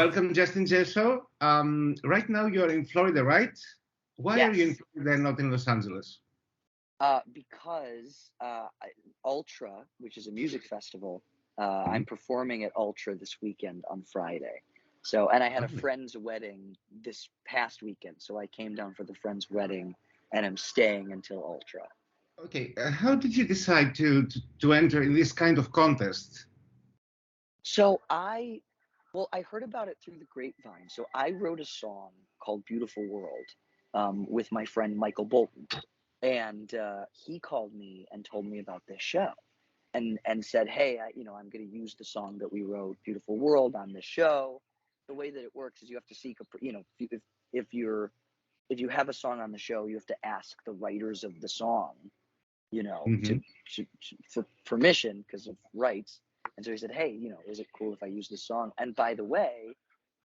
Welcome, Justin Jesso. Right now you're in Florida, right? Why are you in Yes, Florida and not in Los Angeles? because Ultra, which is a music festival, I'm Mhm. performing at Ultra this weekend on Friday. So, and I had a Lovely. friend's wedding this past weekend, so I came down for the friend's wedding, and I'm staying until Ultra. Okay, how did you decide to enter in this kind of contest? So I heard about it through the grapevine. So I wrote a song called "Beautiful World" with my friend Michael Bolton, and he called me and told me about this show. And said, "Hey, I'm going to use the song that we wrote, Beautiful World, on this show." The way that it works is you have to seek if you're if you have a song on the show, you have to ask the writers of the song, Hmm. for permission because of rights. And so he said, "Hey, is it cool if I use this song? And by the way,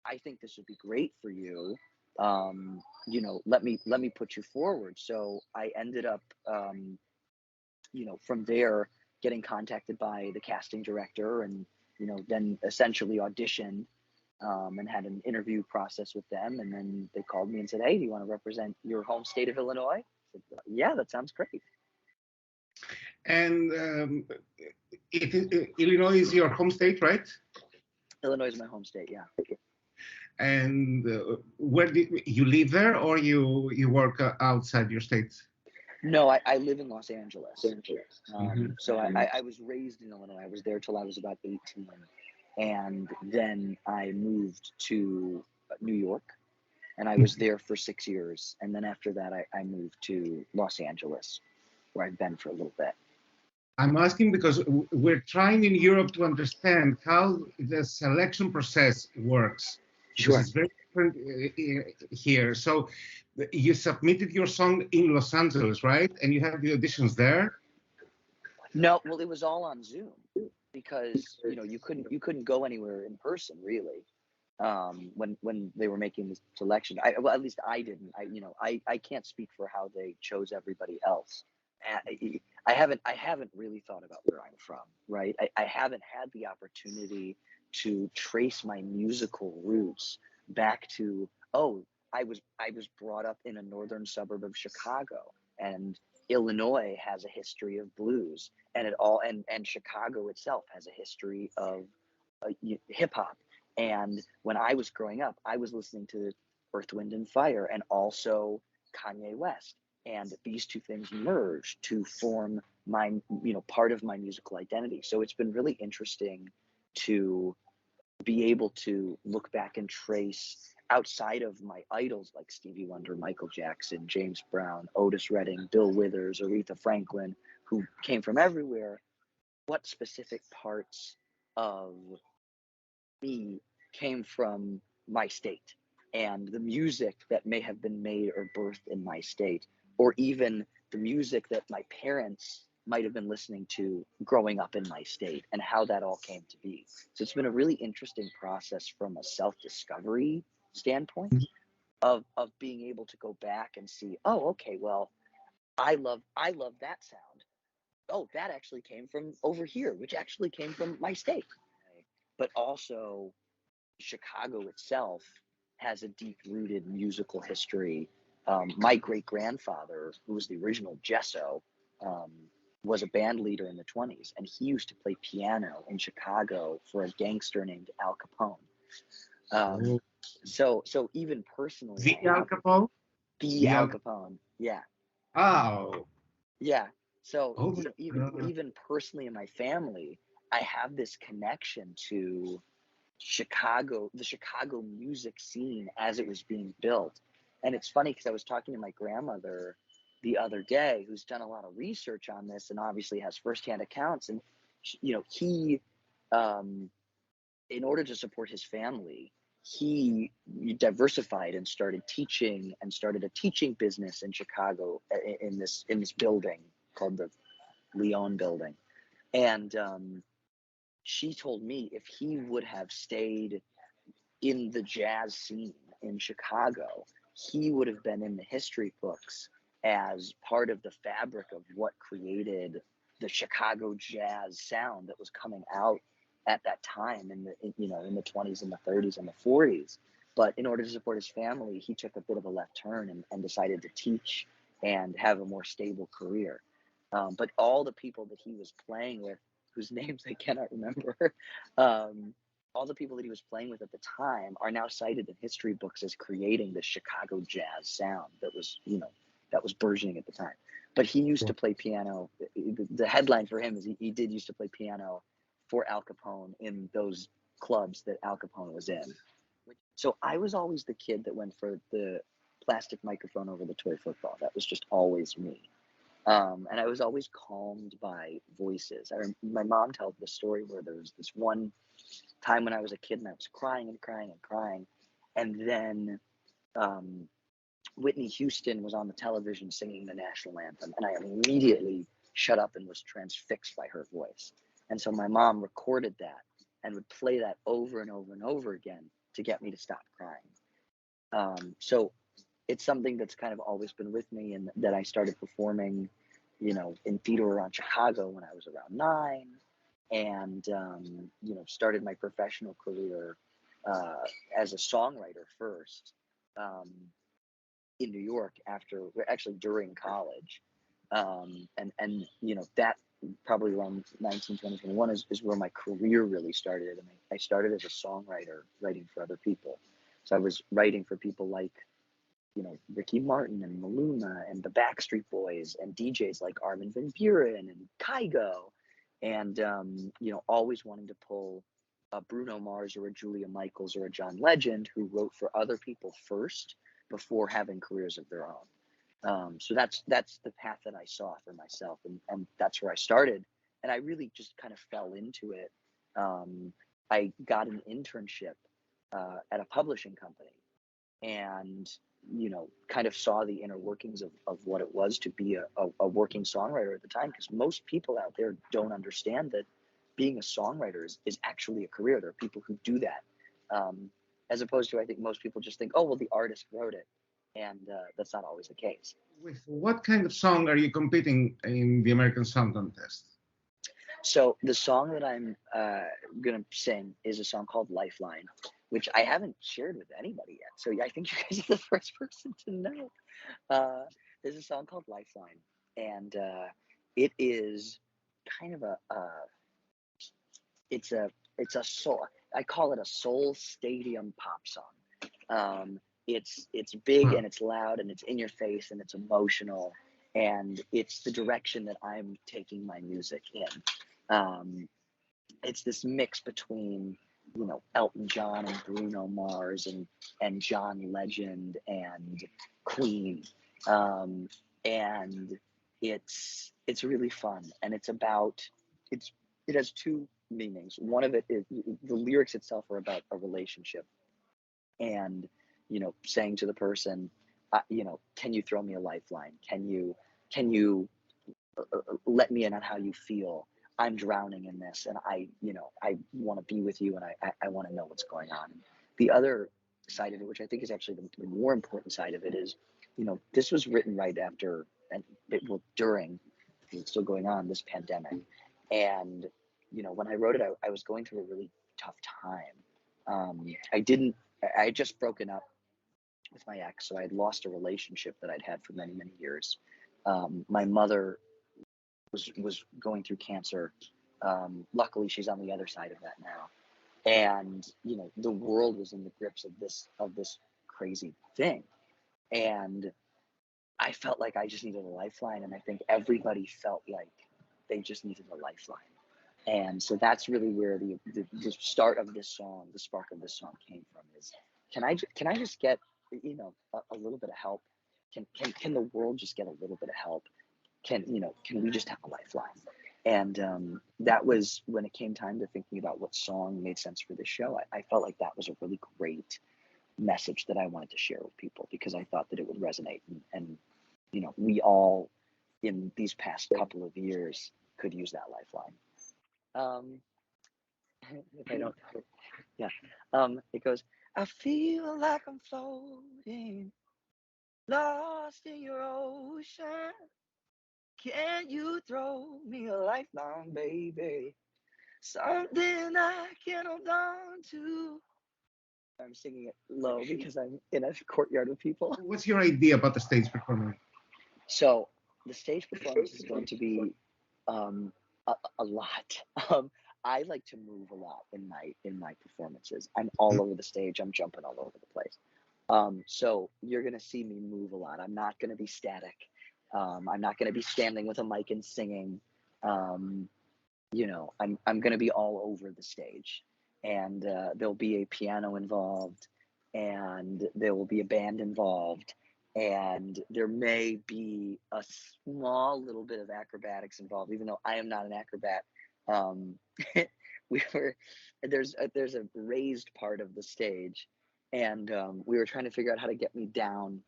I think this would be great for you. Let me put you forward." So I ended up from there getting contacted by the casting director and then essentially auditioned, and had an interview process with them, and then they called me and said, "Hey, do you want to represent your home state of Illinois?" I said, "Yeah, that sounds great." And Illinois is your home state, right? Illinois is my home state. Yeah. And where did you live there, or you work outside your state? No, I live in Los Angeles. Hmm. So I was raised in Illinois. I was there till I was about 18, and then I moved to New York, and I was there for 6 years. And then after that, I moved to Los Angeles, where I've been for a little bit. I'm asking because we're trying in Europe to understand how the selection process works, because Sure. it's very different here. So you submitted your song in Los Angeles, right? And you have the auditions there. No, well, it was all on Zoom because you couldn't go anywhere in person really. When they were making the selection, well, at least I didn't. I can't speak for how they chose everybody else. I haven't really thought about where I'm from, right? I haven't had the opportunity to trace my musical roots back to, oh, I was brought up in a northern suburb of Chicago, and Illinois has a history of blues, and Chicago itself has a history of hip hop. And when I was growing up, I was listening to Earth, Wind, and Fire, and also Kanye West, and these two things merged to form my part of my musical identity. So it's been really interesting to be able to look back and trace, outside of my idols like Stevie Wonder, Michael Jackson, James Brown, Otis Redding, Bill Withers, Aretha Franklin, who came from everywhere, what specific parts of me came from my state, and the music that may have been made or birthed in my state, or even the music that my parents might have been listening to growing up in my state, and how that all came to be. So it's been a really interesting process from a self-discovery standpoint of being able to go back and see, oh, okay, well, I love that sound. Oh, that actually came from over here, which actually came from my state. But also, Chicago itself has a deep rooted musical history. My great grandfather, who was the original Jesso, um, was a band leader in the 20s, and he used to play piano in Chicago for a gangster named Al Capone. Um, Oh, so even personally, the I Al have Capone? the The Al Al Capone. Yeah, Oh, yeah. So oh my even God. even personally in my family, I have this connection to Chicago, the Chicago music scene as it was being built. And it's funny because I was talking to my grandmother the other day, who's done a lot of research on this and obviously has firsthand accounts. And he, um, in order to support his family, he diversified and started teaching and started a teaching business in Chicago, in this building called the Leon Building. And she told me if he would have stayed in the jazz scene in Chicago, he would have been in the history books as part of the fabric of what created the Chicago jazz sound that was coming out at that time in the 20s and the 30s and the 40s. But in order to support his family, he took a bit of a left turn and decided to teach and have a more stable career. But all the people that he was playing with, whose names I cannot remember, all the people that he was playing with at the time are now cited in history books as creating the Chicago jazz sound that was, that was burgeoning at the time. But he used to play piano. The headline for him is he did used to play piano for Al Capone in those clubs that Al Capone was in. So I was always the kid that went for the plastic microphone over the toy football. That was just always me. And I was always calmed by voices. My mom tells the story where there was this one time when I was a kid and I was crying and crying and crying. And then Whitney Houston was on the television singing the national anthem. And I immediately shut up and was transfixed by her voice. And so my mom recorded that and would play that over and over and over again to get me to stop crying. So it's something that's kind of always been with me, and that I started performing, in theater around Chicago when I was around 9, and, started my professional career as a songwriter first in New York during college. And that probably around 19, 20, 21 is where my career really started. And I started as a songwriter, writing for other people. So I was writing for people like, Ricky Martin and Maluma and the Backstreet Boys and DJs like Armin van Buuren and Kygo, and always wanting to pull a Bruno Mars or a Julia Michaels or a John Legend who wrote for other people first before having careers of their own. So that's the path that I saw for myself, and that's where I started. And I really just kind of fell into it. I got an internship at a publishing company, and kind of saw the inner workings of what it was to be a working songwriter at the time, because most people out there don't understand that being a songwriter is actually a career. There are people who do that, as opposed to, I think most people just think, oh, well, the artist wrote it, and that's not always the case. With what kind of song are you competing in the American Song Contest? So the song that I'm going to sing is a song called Lifeline, which I haven't shared with anybody yet. So I think you guys are the first person to know. There's a song called Lifeline, and it is kind of it's a soul. I call it a soul stadium pop song. It's big and it's loud and it's in your face and it's emotional, and it's the direction that I'm taking my music in. It's this mix between Elton John and Bruno Mars and John Legend and Queen, and it's really fun, and it has two meanings. One of it is the lyrics itself are about a relationship, and saying to the person, can you throw me a lifeline? Can you let me in on how you feel? I'm drowning in this, and I want to be with you, and I want to know what's going on. And the other side of it, which I think is actually the more important side of it, is, this was written right after, and during, because it's still going on, this pandemic. And, when I wrote it, I was going through a really tough time. I had just broken up with my ex, so I had lost a relationship that I'd had for many, many years. My mother was going through cancer. Luckily, she's on the other side of that now. And the world was in the grips of this crazy thing, and I felt like I just needed a lifeline, and I think everybody felt like they just needed a lifeline. And so that's really where the start of this song, the spark of this song, came from. Is can I just get a little bit of help? Can the world just get a little bit of help? Can we just have a lifeline? And that was when it came time to thinking about what song made sense for this show. I felt like that was a really great message that I wanted to share with people, because I thought that it would resonate, and we all in these past couple of years could use that lifeline. If I don't, yeah. It goes, I feel like I'm floating, lost in your ocean. Can you throw me a lifeline, baby? something I can hold on to. I'm singing it low because I'm in a courtyard with people. What's your idea about the stage performance? So the stage performance is going to be a lot. I like to move a lot in my performances. I'm all over the stage. I'm jumping all over the place. So you're gonna see me move a lot. I'm not gonna be static. I'm not gonna be standing with a mic and singing. I'm gonna be all over the stage, and there'll be a piano involved, and there will be a band involved, and there may be a small little bit of acrobatics involved, even though I am not an acrobat. Um, we were there's a raised part of the stage, and we were trying to figure out how to get me down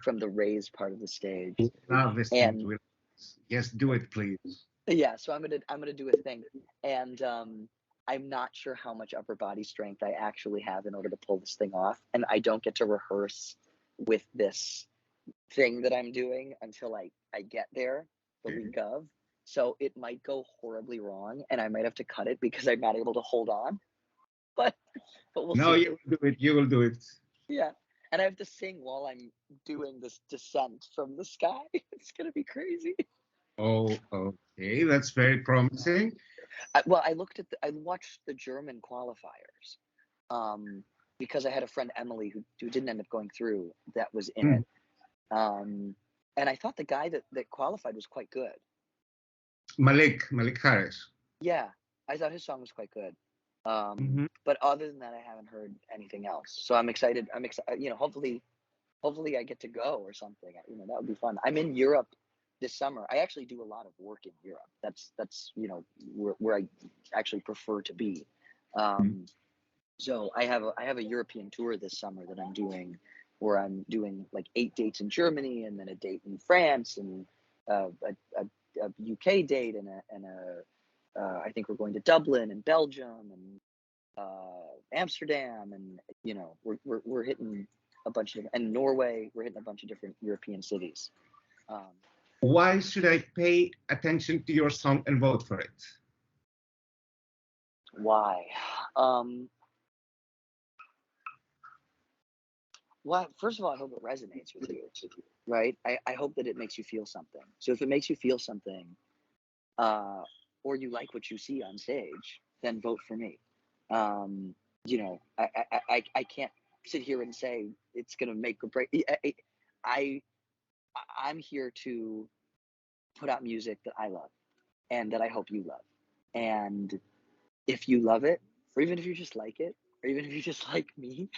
from the raised part of the stage. Love this thing. And Yes, do it, please. yeah, so I'm gonna do a thing, and I'm not sure how much upper body strength I actually have in order to pull this thing off, and I don't get to rehearse with this thing that I'm doing until I get there the week of. So it might go horribly wrong, and I might have to cut it because I'm not able to hold on. But we'll No, see. you will do it. You will do it. Yeah, and I have to sing while I'm doing this descent from the sky. It's gonna be crazy. Oh, okay. That's very promising. I watched the German qualifiers, because I had a friend Emily who didn't end up going through that was in it, and I thought the guy that qualified was quite good. Malik Harris. Yeah, I thought his song was quite good. But other than that, I haven't heard anything else. So I'm excited. Hopefully I get to go or something. That would be fun. I'm in Europe this summer. I actually do a lot of work in Europe. That's where I actually prefer to be. So I have a European tour this summer that I'm doing, where I'm doing like 8 dates in Germany, and then a date in France, and a UK date, and I think we're going to Dublin and Belgium and Amsterdam, and we're hitting a bunch of, and Norway. We're hitting a bunch of different European cities. Why should I pay attention to your song and vote for it? Why? Well, first of all, I hope it resonates with you, right? I hope that it makes you feel something. So if it makes you feel something, or you like what you see on stage, then vote for me. I can't sit here and say it's gonna make or break. I'm here to put out music that I love and that I hope you love. And if you love it, or even if you just like it, or even if you just like me,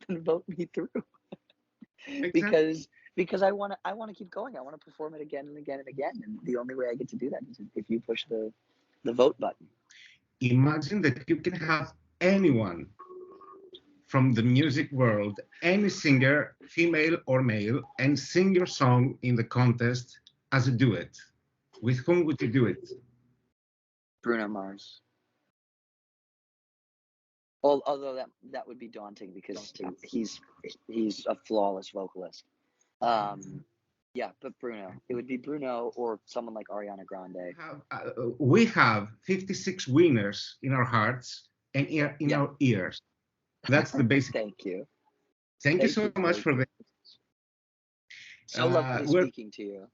then vote me through. because I want to keep going. I want to perform it again and again and again. And the only way I get to do that is if you push the vote button. Imagine that you can have anyone from the music world, any singer, female or male, and sing your song in the contest as a duet. With whom would you do it? Bruno Mars. Although that would be daunting because he's a flawless vocalist. Yeah, but Bruno. It would be Bruno or someone like Ariana Grande. We have 56 winners in our hearts and in our ears. That's the basic. Thank you. Thank you so much for this. So lovely speaking to you.